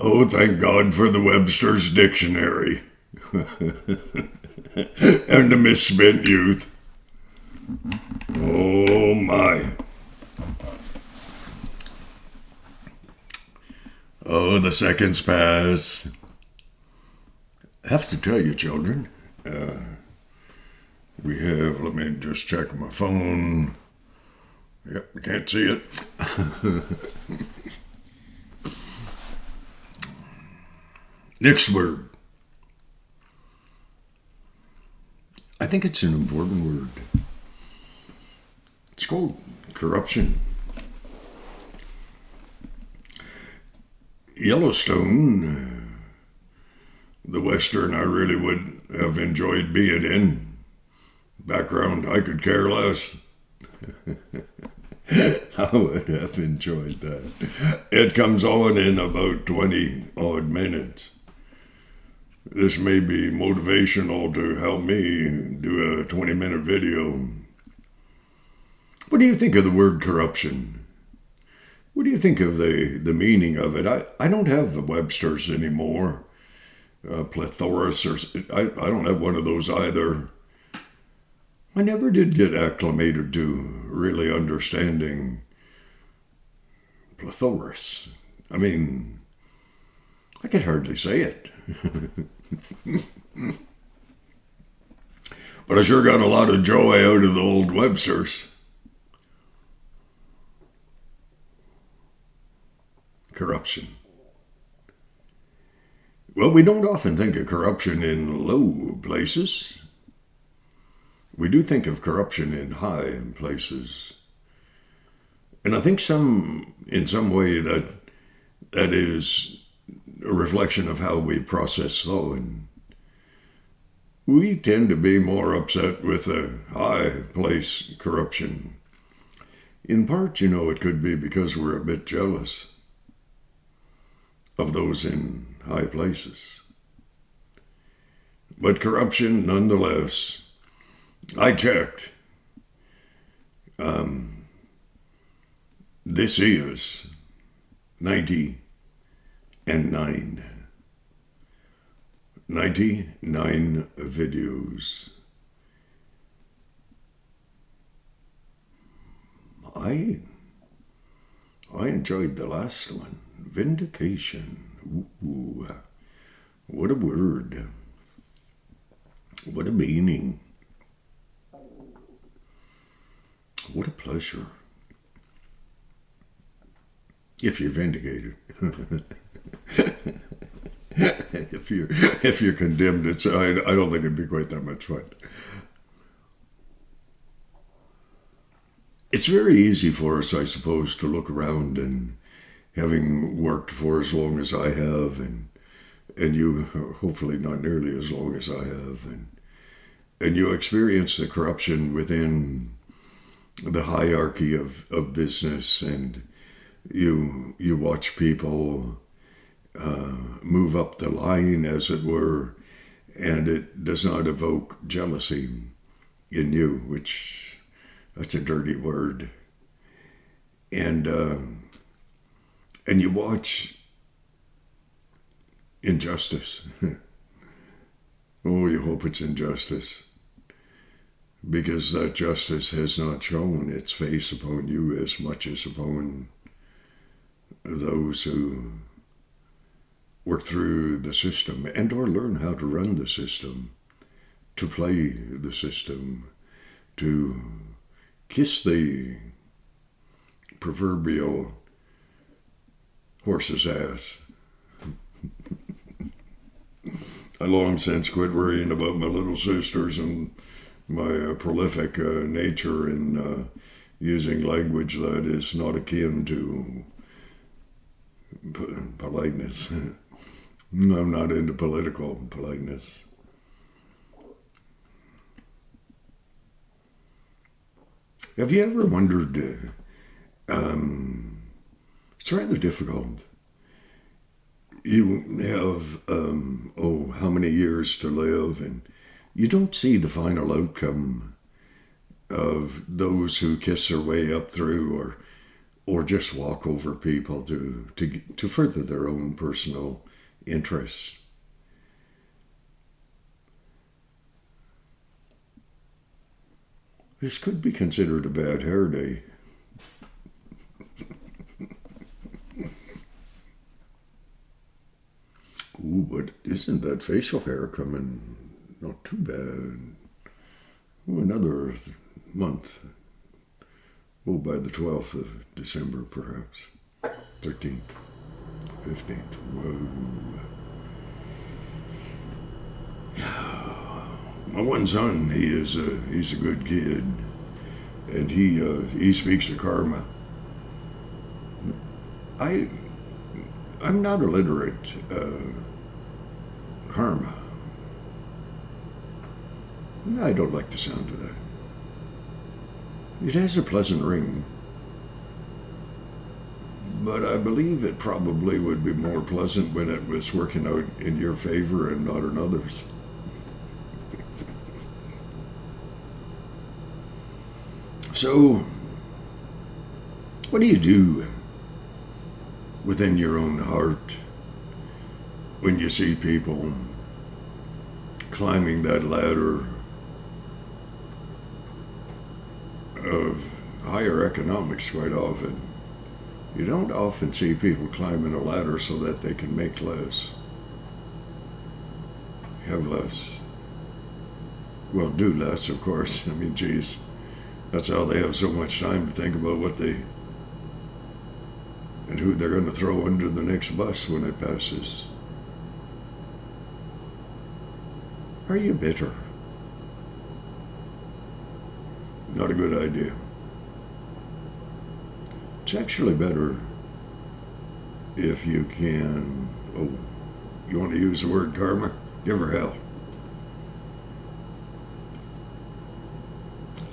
Oh, thank God for the Webster's Dictionary and the misspent youth. Oh, my. Oh, the seconds pass. I have to tell you, children, let me just check my phone. Yep, I can't see it. Next word. I think it's an important word. It's called corruption. Yellowstone, the Western I really would have enjoyed being in. Background, I could care less. I would have enjoyed that. It comes on in about 20 odd minutes. This may be motivational to help me do a 20-minute video. What do you think of the word corruption? What do you think of the meaning of it? I don't have the Webster's anymore. Plethorus, I don't have one of those either. I never did get acclimated to really understanding plethorus. I mean, I could hardly say it. But I sure got a lot of joy out of the old Webster's. Corruption. Well, we don't often think of corruption in low places. We do think of corruption in high places. And I think in some way that is a reflection of how we process thought. And we tend to be more upset with a high place corruption. In part, it could be because we're a bit jealous of those in high places. But corruption, nonetheless, I checked. This is 99. 99 videos. I enjoyed the last one. Vindication. Ooh, what a word. What a meaning. What a pleasure. If you're vindicated. if you're condemned, I don't think it'd be quite that much fun. It's very easy for us, I suppose, to look around, and having worked for as long as I have, and you hopefully not nearly as long as I have, and you experience the corruption within the hierarchy of business, and you watch people move up the line, as it were, and it does not evoke jealousy in you, which that's a dirty word. And you watch injustice. Oh, you hope it's injustice, because that justice has not shown its face upon you as much as upon those who work through the system and or learn how to run the system, to play the system, to kiss the proverbial horse's ass. I long since quit worrying about my little sisters and my prolific nature in using language that is not akin to politeness. I'm not into political politeness. Have you ever wondered, it's rather difficult. You have, how many years to live, and you don't see the final outcome of those who kiss their way up through, or just walk over people to further their own personal interests. This could be considered a bad hair day. Ooh, but isn't that facial hair coming not too bad? Ooh, another month. Oh, by the 12th of December, perhaps. 13th, 15th. Whoa. My one son, he's a good kid, and he speaks of karma. I'm not illiterate. Karma. I don't like the sound of that. It has a pleasant ring, but I believe it probably would be more pleasant when it was working out in your favor and not in others. So, what do you do within your own heart when you see people climbing that ladder of higher economics quite often? You don't often see people climbing a ladder so that they can make less, have less, well, do less, of course. I mean, geez, that's how they have so much time to think about what they and who they're going to throw under the next bus when it passes. Are you bitter? Not a good idea. It's actually better if you can, you want to use the word karma? Give her hell.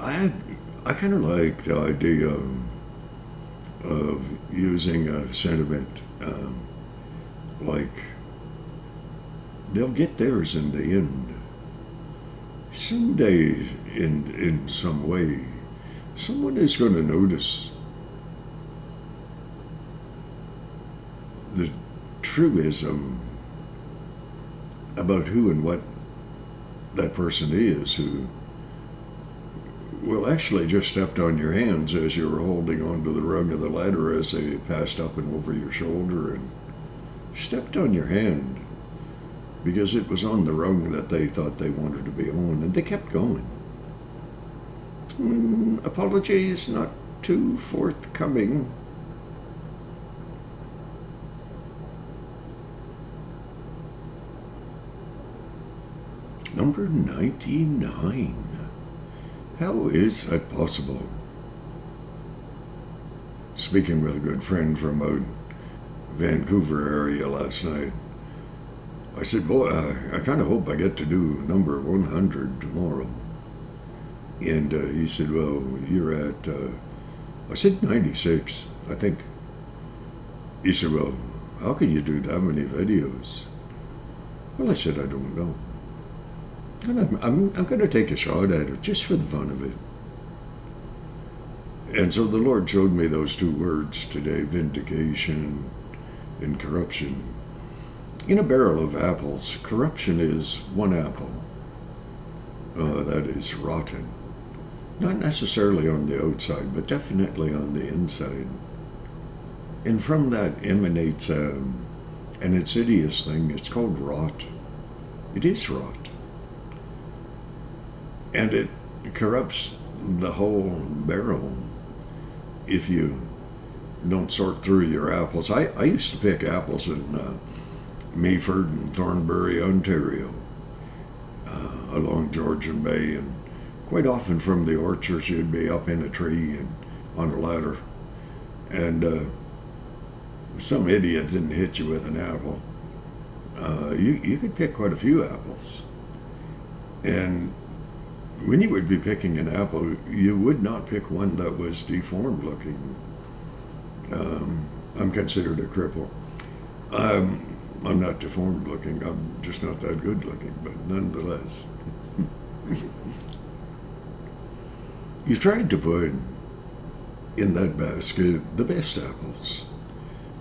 I kind of like the idea of using a sentiment like they'll get theirs in the end. Someday, in some way, someone is going to notice the truism about who and what that person is who well, actually just stepped on your hands as you were holding onto the rung of the ladder as they passed up and over your shoulder and stepped on your hand because it was on the rung that they thought they wanted to be on, and they kept going. Apologies not too forthcoming. Number 99. How is that possible? Speaking with a good friend from out Vancouver area last night, I said, boy, I kind of hope I get to do number 100 tomorrow. And he said, well, you're at, I said 96, I think. He said, well, how can you do that many videos? Well, I said, I don't know. And I'm going to take a shot at it just for the fun of it. And so the Lord showed me those two words today, vindication and corruption. In a barrel of apples, corruption is one apple that is rotten. Not necessarily on the outside, but definitely on the inside. And from that emanates an insidious thing. It's called rot. It is rot. And it corrupts the whole barrel if you don't sort through your apples. I used to pick apples in Meaford and Thornbury, Ontario, along Georgian Bay, and quite often from the orchards you'd be up in a tree and on a ladder, and some idiot didn't hit you with an apple. You could pick quite a few apples, and when you would be picking an apple, you would not pick one that was deformed looking. I'm considered a cripple. I'm not deformed looking, I'm just not that good looking, but nonetheless. You tried to put in that basket the best apples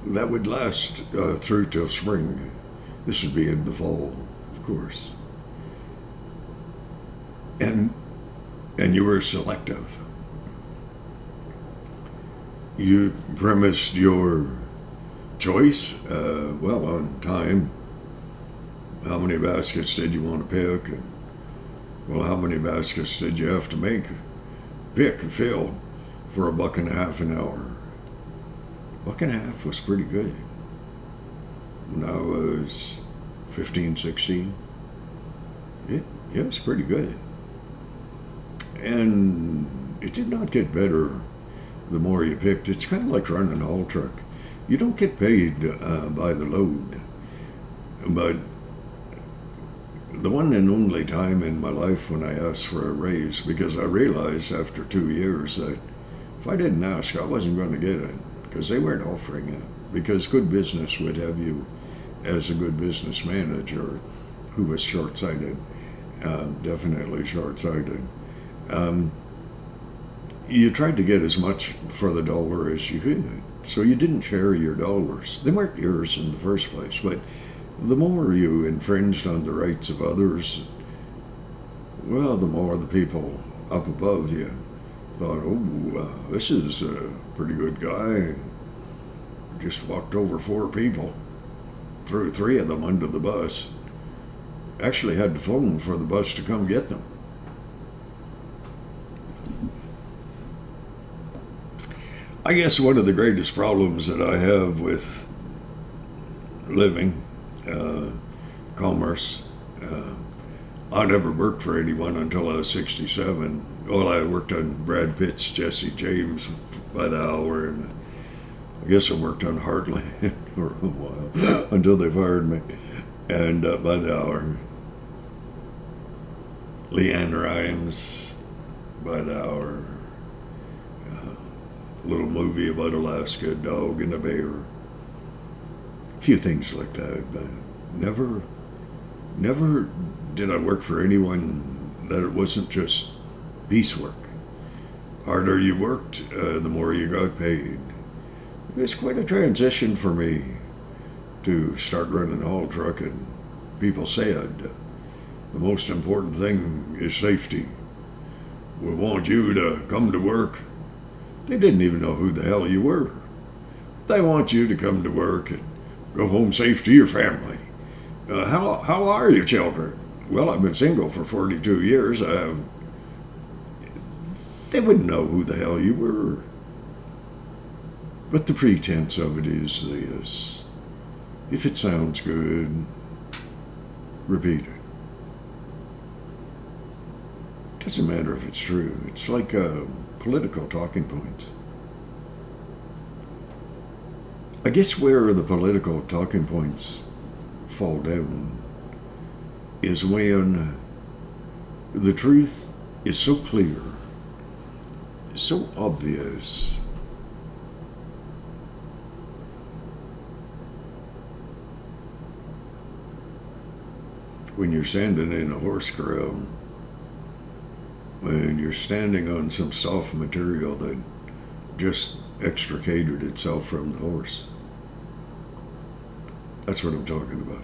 that would last through till spring. This would be in the fall, of course. And you were selective. You premised your choice, well, on time. How many baskets did you want to pick? And, well, how many baskets did you have to pick and fill for $1.50 an hour? $1.50 was pretty good. When I was 15, 16, it was pretty good. And it did not get better the more you picked. It's kind of like running a haul truck. You don't get paid by the load. But the one and only time in my life when I asked for a raise, because I realized after 2 years that if I didn't ask, I wasn't going to get it, because they weren't offering it. Because good business would have you as a good business manager who was short-sighted, definitely short-sighted. You tried to get as much for the dollar as you could. So you didn't share your dollars. They weren't yours in the first place, but the more you infringed on the rights of others, well, the more the people up above you thought, oh, this is a pretty good guy. Just walked over 4 people, threw 3 of them under the bus. Actually had to phone for the bus to come get them. I guess one of the greatest problems that I have with living, commerce, I never worked for anyone until I was 67. Well, I worked on Brad Pitt's Jesse James by the hour, and I guess I worked on Heartland for a while until they fired me, and by the hour. Leanne Rimes by the hour. A little movie about Alaska, a dog and a bear. A few things like that, but never did I work for anyone that it wasn't just piecework. Harder you worked, the more you got paid. It was quite a transition for me to start running a haul truck, and people said, the most important thing is safety. We want you to come to work. They didn't even know who the hell you were. They want you to come to work and go home safe to your family. How are your children? Well, I've been single for 42 years. They wouldn't know who the hell you were. But the pretense of it is this. If it sounds good, repeat it. Doesn't matter if it's true. It's like political talking points. I guess where the political talking points fall down is when the truth is so clear, so obvious, when you're standing in a horse corral, when you're standing on some soft material that just extricated itself from the horse. That's what I'm talking about.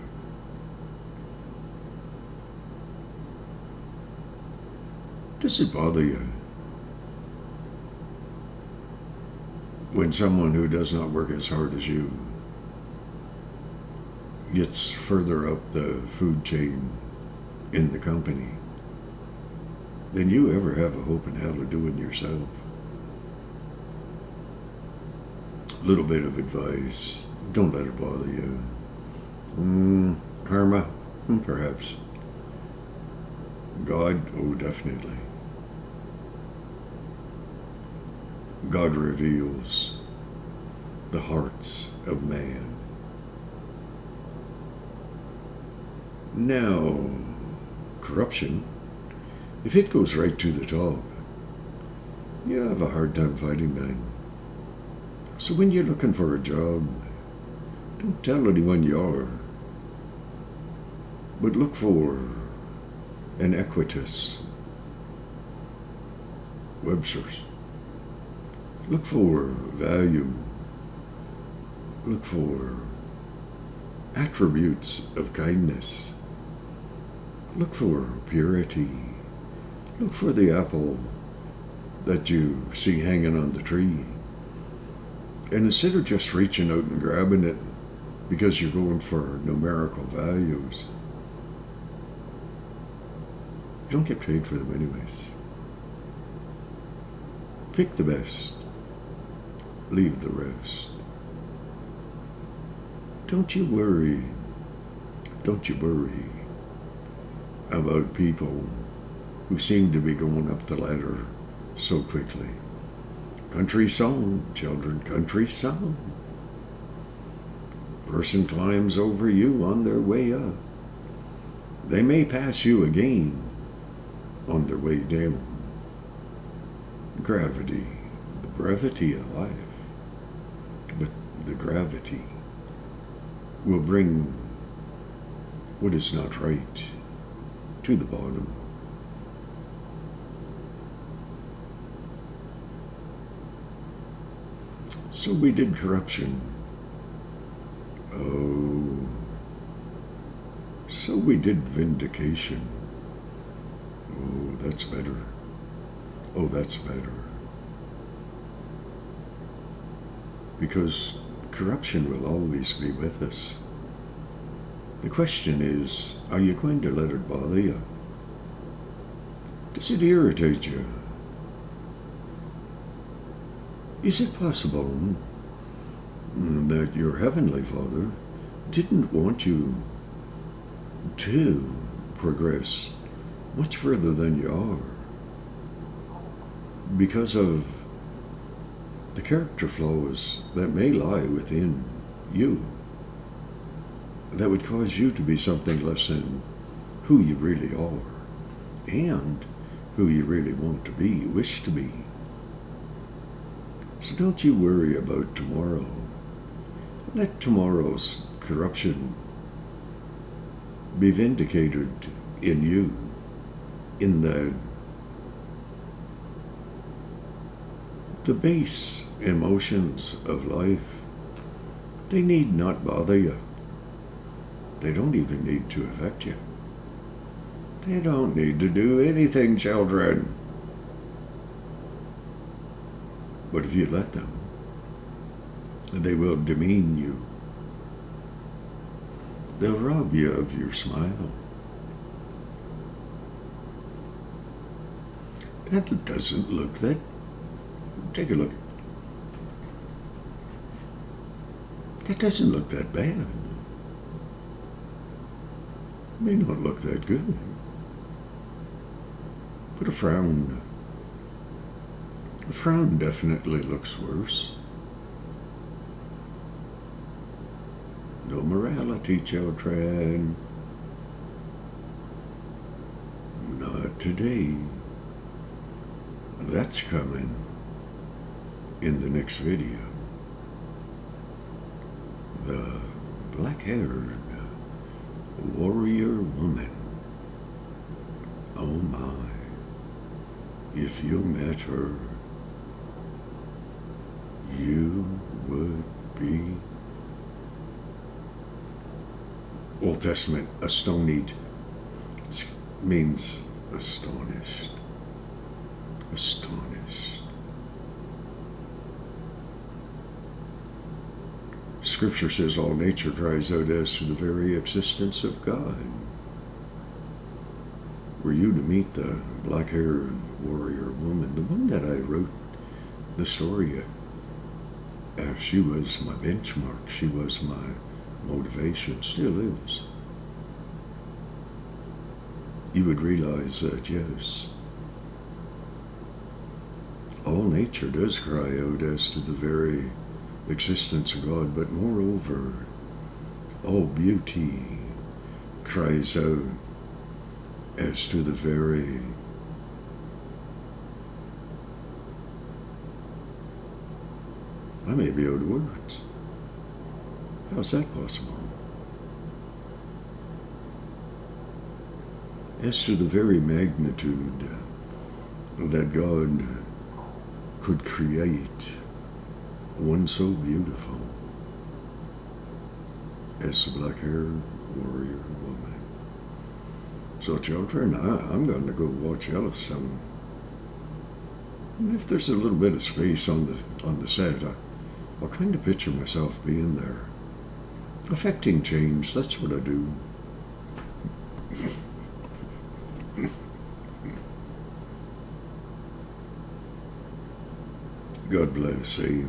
Does it bother you when someone who does not work as hard as you gets further up the food chain in the company than you ever have a hope in hell of doing yourself? A little bit of advice. Don't let it bother you. Karma? Perhaps. God? Oh, definitely. God reveals the hearts of man. Now, corruption, if it goes right to the top, you have a hard time fighting that. So when you're looking for a job, don't tell anyone you are, but look for an Equitas, Webster's. Look for value. Look for attributes of kindness. Look for purity. Look for the apple that you see hanging on the tree. And instead of just reaching out and grabbing it because you're going for numerical values, you don't get paid for them anyways. Pick the best. Leave the rest. Don't you worry about people who seem to be going up the ladder so quickly. Country song, children, country song. Person climbs over you on their way up. They may pass you again on their way down. Gravity, the brevity of life, but the gravity will bring what is not right to the bottom. So we did corruption. Oh, so we did vindication. Oh, that's better. Oh, that's better. Because corruption will always be with us. The question is, are you going to let it bother you? Does it irritate you? Is it possible that your Heavenly Father didn't want you to progress much further than you are because of the character flaws that may lie within you that would cause you to be something less than who you really are and who you really want to be, wish to be? So don't you worry about tomorrow. Let tomorrow's corruption be vindicated in you, in the base emotions of life. They need not bother you. They don't even need to affect you. They don't need to do anything, children. But if you let them, they will demean you. They'll rob you of your smile. That doesn't look that... Take a look. That doesn't look that bad. It may not look that good. But a frown definitely looks worse. No morality, children. Not today. That's coming in the next video. The black-haired warrior woman. Oh my. If you met her, you would be, Old Testament, astonied. It means astonished. Astonished. Scripture says all nature cries out as to the very existence of God. Were you to meet the black-haired warrior woman, the one that I wrote the story of, she was my benchmark, she was my motivation, still is. You would realize that, yes, all nature does cry out as to the very existence of God, but moreover, all beauty cries out as to the very I may be out of words. How's that possible? As to the very magnitude that God could create one so beautiful as the black-haired warrior woman. So, children, I'm going to go watch Yellowstone. And if there's a little bit of space on the set, I'll kind of picture myself being there. Affecting change, that's what I do. God bless, eh?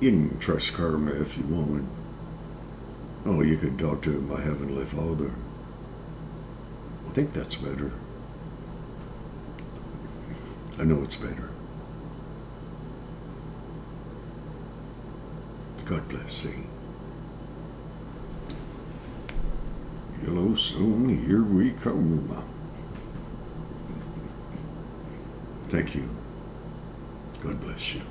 You can trust karma if you want. Oh, you could talk to my Heavenly Father. I think that's better. I know it's better. God bless, eh? Yellowstone, here we come. Thank you. God bless you.